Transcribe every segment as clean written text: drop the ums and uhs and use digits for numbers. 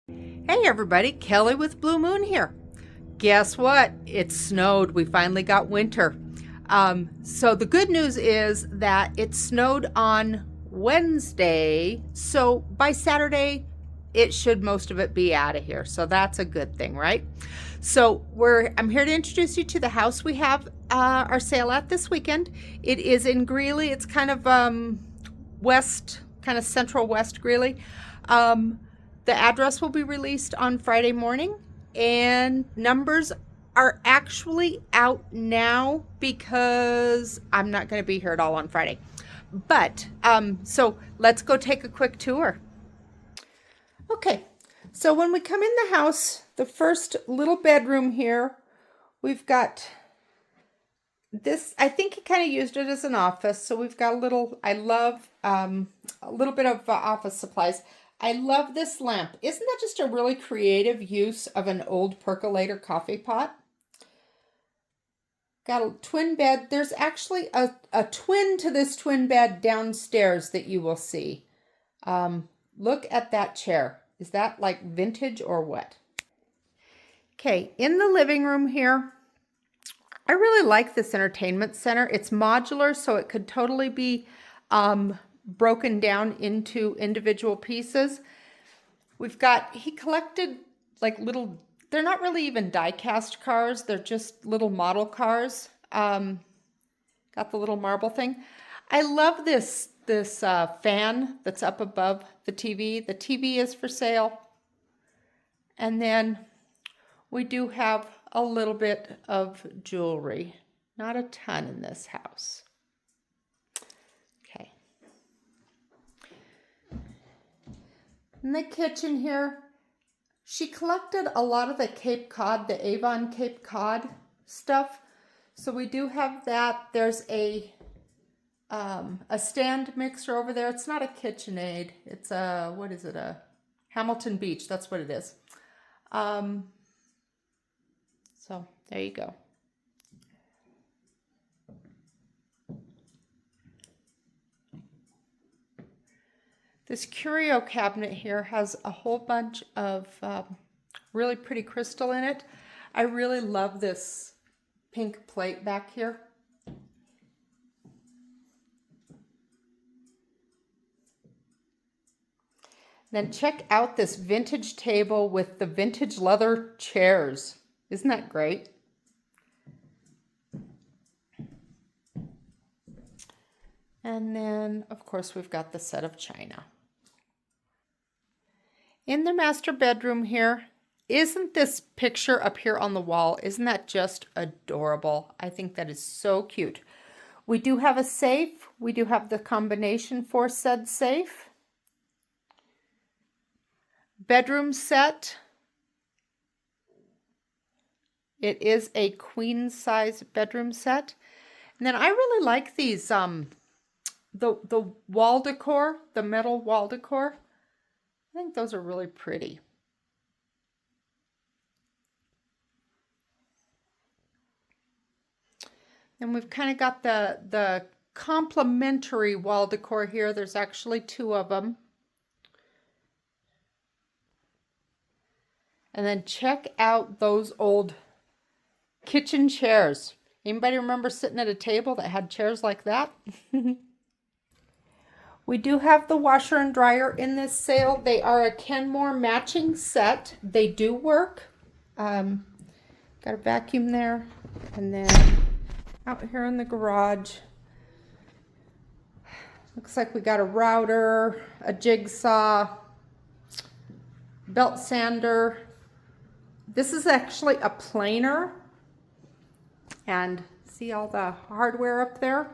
Hey everybody, Kelly with Blue Moon here. Guess what? It snowed. We finally got winter. So the good news is that it snowed on Wednesday. So by Saturday, it should most of it be out of here. So that's a good thing, right? So I'm here to introduce you to the house we have our sale at this weekend. It is in Greeley. It's kind of west, kind of central west Greeley. The address will be released on Friday morning, and numbers are actually out now because I'm not going to be here at all on Friday. But so let's go take a quick tour. Okay, so when we come in the house, the first little bedroom here, we've got this. I think he kind of used it as an office, so we've got a little. I love a little bit of office supplies. I love this lamp. Isn't that just a really creative use of an old percolator coffee pot? Got a twin bed. There's actually a twin to this twin bed downstairs that you will see. Look at that chair. Is that like vintage or what? Okay, in the living room here, I really like this entertainment center. It's modular, so it could totally be broken down into individual pieces. He collected like little, they're not really even die-cast cars, they're just little model cars. Got the little marble thing. I love this fan that's up above the TV. The TV is for sale. And then we do have a little bit of jewelry. Not a ton in this house. Okay. In the kitchen here, she collected a lot of the Cape Cod, the Avon Cape Cod stuff. So we do have that. There's a stand mixer over there. It's not a KitchenAid. It's a, what is it? A Hamilton Beach. That's what it is. So there you go. This curio cabinet here has a whole bunch of really pretty crystal in it. I really love this pink plate back here. Then check out this vintage table with the vintage leather chairs. Isn't that great? And then, of course, we've got the set of china. In the master bedroom here, isn't this picture up here on the wall, isn't that just adorable? I think that is so cute. We do have a safe. We do have the combination for said safe. Bedroom set. It is a queen size bedroom set. And then I really like these, the wall decor, the metal wall decor. I think those are really pretty. And we've kind of got the complementary wall decor here. There's actually two of them. And then check out those old kitchen chairs. Anybody remember sitting at a table that had chairs like that? We do have the washer and dryer in this sale. They are a Kenmore matching set. They do work. Got a vacuum there. And then out here in the garage, looks like we got a router, a jigsaw, belt sander. This is actually a planer. And see all the hardware up there?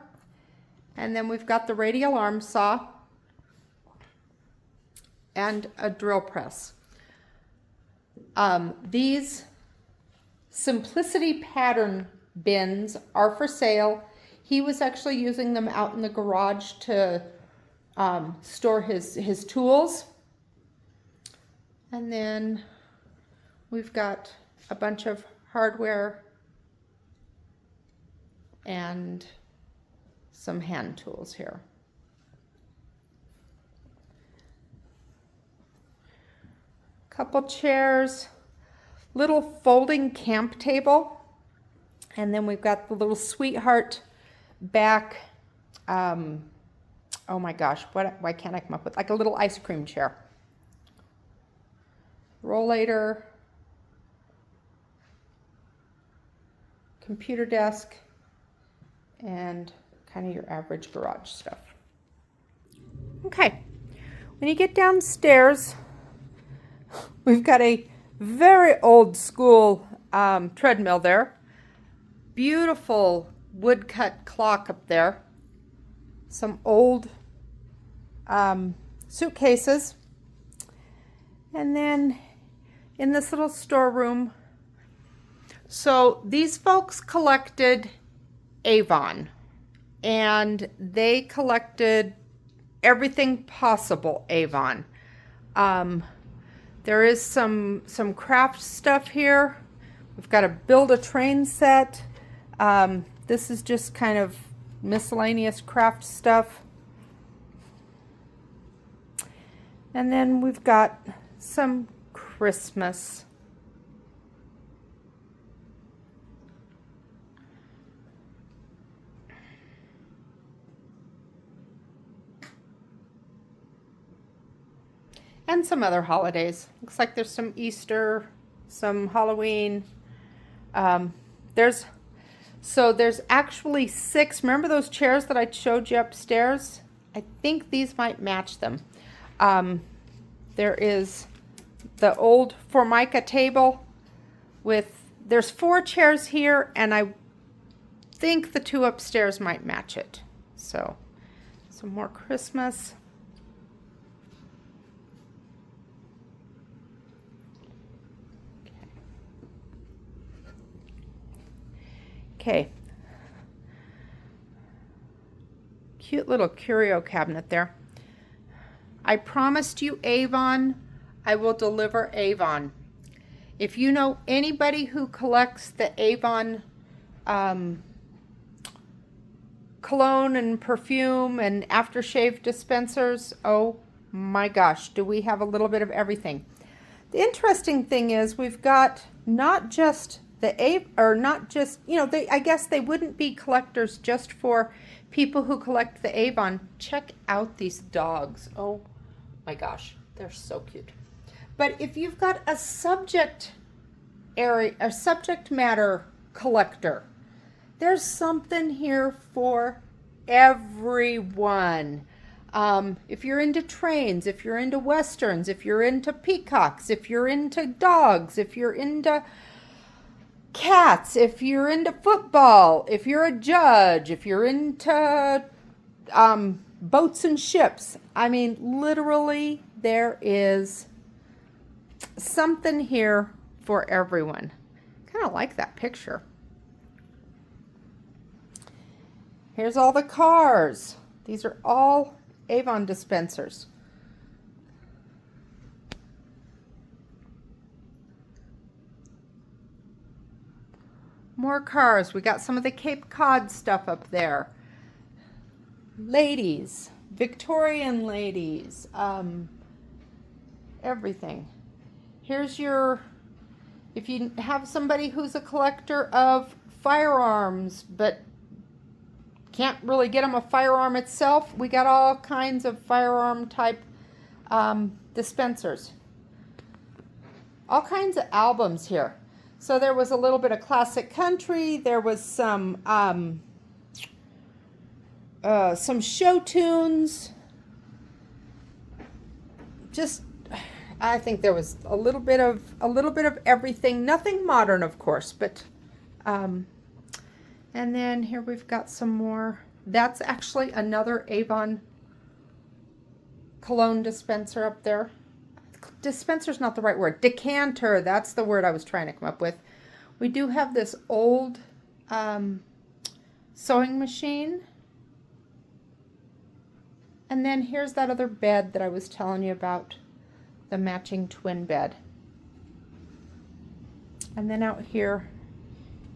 And then we've got the radial arm saw and a drill press. These Simplicity pattern bins are for sale. He was actually using them out in the garage to store his tools. And then we've got a bunch of hardware and some hand tools here. couple chairs, little folding camp table, and then we've got the little sweetheart back, oh my gosh, why can't I come up with, like a little ice cream chair. Rollator, computer desk, and kind of your average garage stuff. Okay, when you get downstairs, we've got a very old school treadmill there. Beautiful woodcut clock up there. Some old suitcases. And then in this little storeroom, so these folks collected AVON, and they collected everything possible AVON. There is some craft stuff here. We've got a build a train set. This is just kind of miscellaneous craft stuff. And then we've got some Christmas. And some other holidays. Looks like there's some Easter, some Halloween. There's actually 6. Remember those chairs that I showed you upstairs? I think these might match them. There is the old Formica table with, there's 4 chairs here, and I think the 2 upstairs might match it. So, some more Christmas. Okay. Cute little curio cabinet there. I promised you AVON. I will deliver AVON. If you know anybody who collects the AVON cologne and perfume and aftershave dispensers, oh my gosh, do we have a little bit of everything. The interesting thing is we've got not just I guess they wouldn't be collectors just for people who collect the AVON. Check out these dogs. Oh my gosh, they're so cute. But if you've got a subject matter collector, there's something here for everyone. If you're into trains, if you're into westerns, if you're into peacocks, if you're into dogs, if you're into cats, if you're into football, if you're a judge, if you're into boats and ships. I mean, literally, there is something here for everyone. Kind of like that picture. Here's all the cars. These are all AVON dispensers. More cars. We got some of the Cape Cod stuff up there. Ladies, Victorian ladies, everything. Here's your, if you have somebody who's a collector of firearms but can't really get them a firearm itself, we got all kinds of firearm type dispensers. All kinds of albums here. So there was a little bit of classic country. There was some show tunes. Just, I think there was a little bit of everything. Nothing modern, of course, but and then here we've got some more. That's actually another AVON cologne dispenser up there. Dispenser's not the right word. Decanter, that's the word I was trying to come up with. We do have this old sewing machine. And then here's that other bed that I was telling you about, the matching twin bed. And then out here,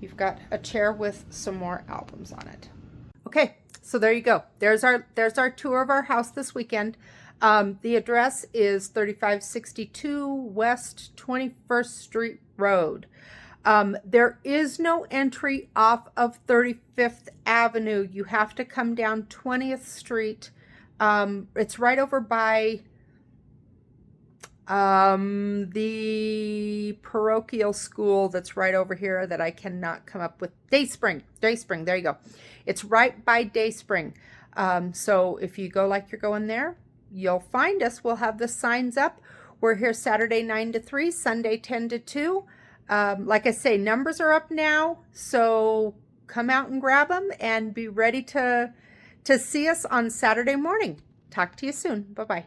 you've got a chair with some more albums on it. Okay, So there you go. There's our tour of our house this weekend. The address is 3562 West 21st Street Road. There is no entry off of 35th Avenue. You have to come down 20th Street. It's right over by the parochial school that's right over here that I cannot come up with. Dayspring, there you go. It's right by Dayspring. So if you go like you're going there, you'll find us. We'll have the signs up. We're here Saturday 9 to 3, Sunday 10 to 2. Like I say, numbers are up now, so come out and grab them and be ready to see us on Saturday morning. Talk to you soon. Bye-bye.